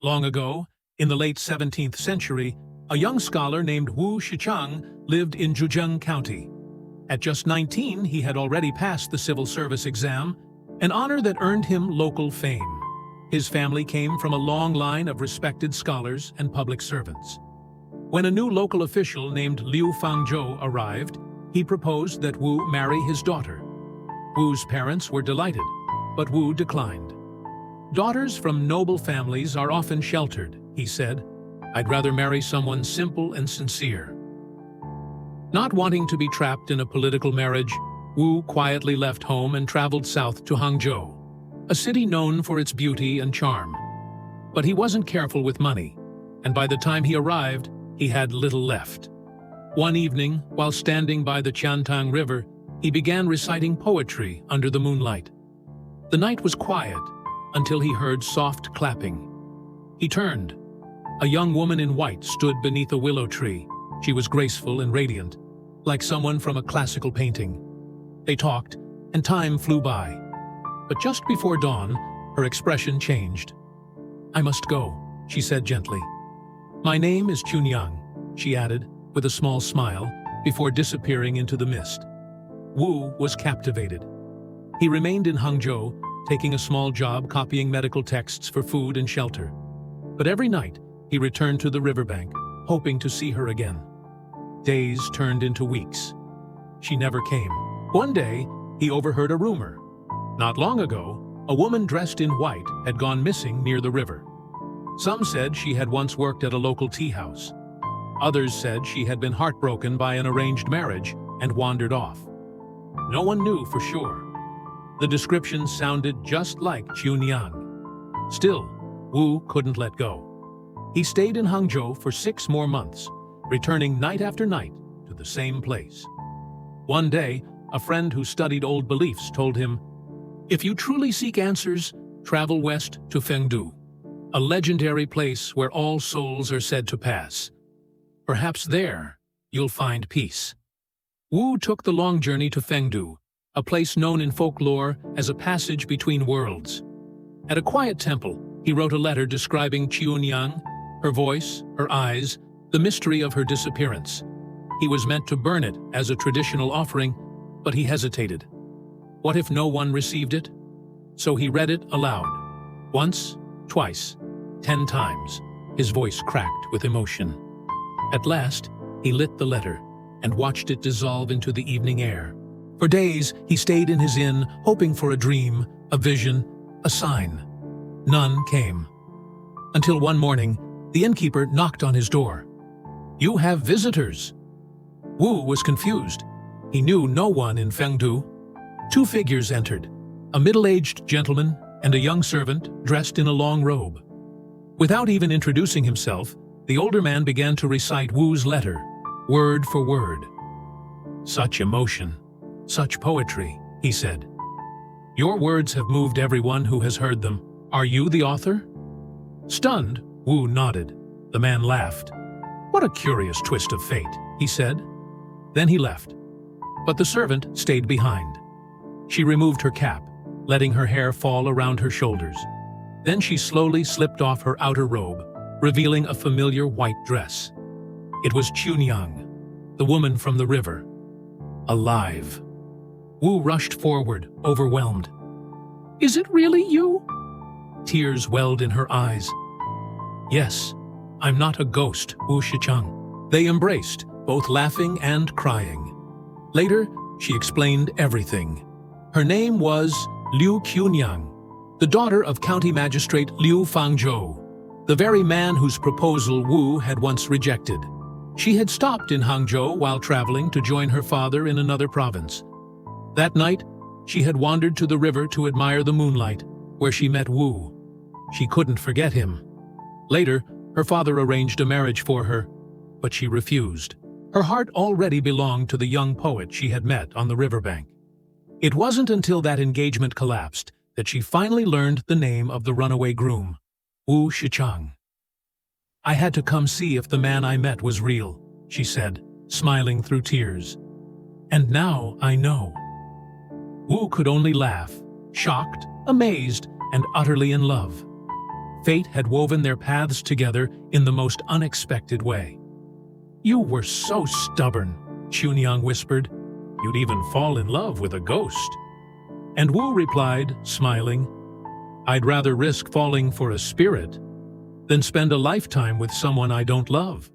Long ago, in the late 17th century, a young scholar named Wu Shichang lived in Zhejiang County. At just 19, he had already passed the civil service exam, an honor that earned him local fame. His family came from a long line of respected scholars and public servants. When a new local official named Liu Fangzhou arrived, he proposed that Wu marry his daughter. Wu's parents were delighted, but Wu declined. "Daughters from noble families are often sheltered," he said. "I'd rather marry someone simple and sincere." Not wanting to be trapped in a political marriage, Wu quietly left home and traveled south to Hangzhou, a city known for its beauty and charm. But he wasn't careful with money, and by the time he arrived, he had little left. One evening, while standing by the Qiantang River, he began reciting poetry under the moonlight. The night was quiet until he heard soft clapping. He turned. A young woman in white stood beneath a willow tree. She was graceful and radiant, like someone from a classical painting. They talked, and time flew by. But just before dawn, her expression changed. "I must go," she said gently. "My name is Qiantang," she added, with a small smile, before disappearing into the mist. Wu was captivated. He remained in Hangzhou, taking a small job copying medical texts for food and shelter. But every night, he returned to the riverbank, hoping to see her again. Days turned into weeks. She never came. One day, he overheard a rumor. Not long ago, a woman dressed in white had gone missing near the river. Some said she had once worked at a local tea house. Others said she had been heartbroken by an arranged marriage and wandered off. No one knew for sure. The description sounded just like Qiantang. Still, Wu couldn't let go. He stayed in Hangzhou for 6 more months, returning night after night to the same place. One day, a friend who studied old beliefs told him, "If you truly seek answers, travel west to Fengdu, a legendary place where all souls are said to pass. Perhaps there, you'll find peace." Wu took the long journey to Fengdu, a place known in folklore as a passage between worlds. At a quiet temple, he wrote a letter describing Qiantang, her voice, her eyes, the mystery of her disappearance. He was meant to burn it as a traditional offering, but he hesitated. What if no one received it? So he read it aloud. Once, twice, 10 times, his voice cracked with emotion. At last, he lit the letter and watched it dissolve into the evening air. For days, he stayed in his inn, hoping for a dream, a vision, a sign. None came. Until one morning, the innkeeper knocked on his door. "You have visitors." Wu was confused. He knew no one in Fengdu. 2 figures entered, a middle-aged gentleman and a young servant dressed in a long robe. Without even introducing himself, the older man began to recite Wu's letter, word for word. "Such emotion, such poetry," he said. "Your words have moved everyone who has heard them. Are you the author?" Stunned, Wu nodded. The man laughed. "What a curious twist of fate," he said. Then he left. But the servant stayed behind. She removed her cap, letting her hair fall around her shoulders. Then she slowly slipped off her outer robe, revealing a familiar white dress. It was Qiantang, the woman from the river. Alive. Wu rushed forward, overwhelmed. "Is it really you?" Tears welled in her eyes. "Yes, I'm not a ghost, Wu Shichang." They embraced, both laughing and crying. Later, she explained everything. Her name was Liu Qiantang, the daughter of County Magistrate Liu Fangzhou, the very man whose proposal Wu had once rejected. She had stopped in Hangzhou while traveling to join her father in another province. That night, she had wandered to the river to admire the moonlight, where she met Wu. She couldn't forget him. Later, her father arranged a marriage for her, but she refused. Her heart already belonged to the young poet she had met on the riverbank. It wasn't until that engagement collapsed that she finally learned the name of the runaway groom, Wu Shichang. "I had to come see if the man I met was real," she said, smiling through tears. "And now I know." Wu could only laugh, shocked, amazed, and utterly in love. Fate had woven their paths together in the most unexpected way. "You were so stubborn," Qiantang whispered. "You'd even fall in love with a ghost." And Wu replied, smiling, "I'd rather risk falling for a spirit than spend a lifetime with someone I don't love."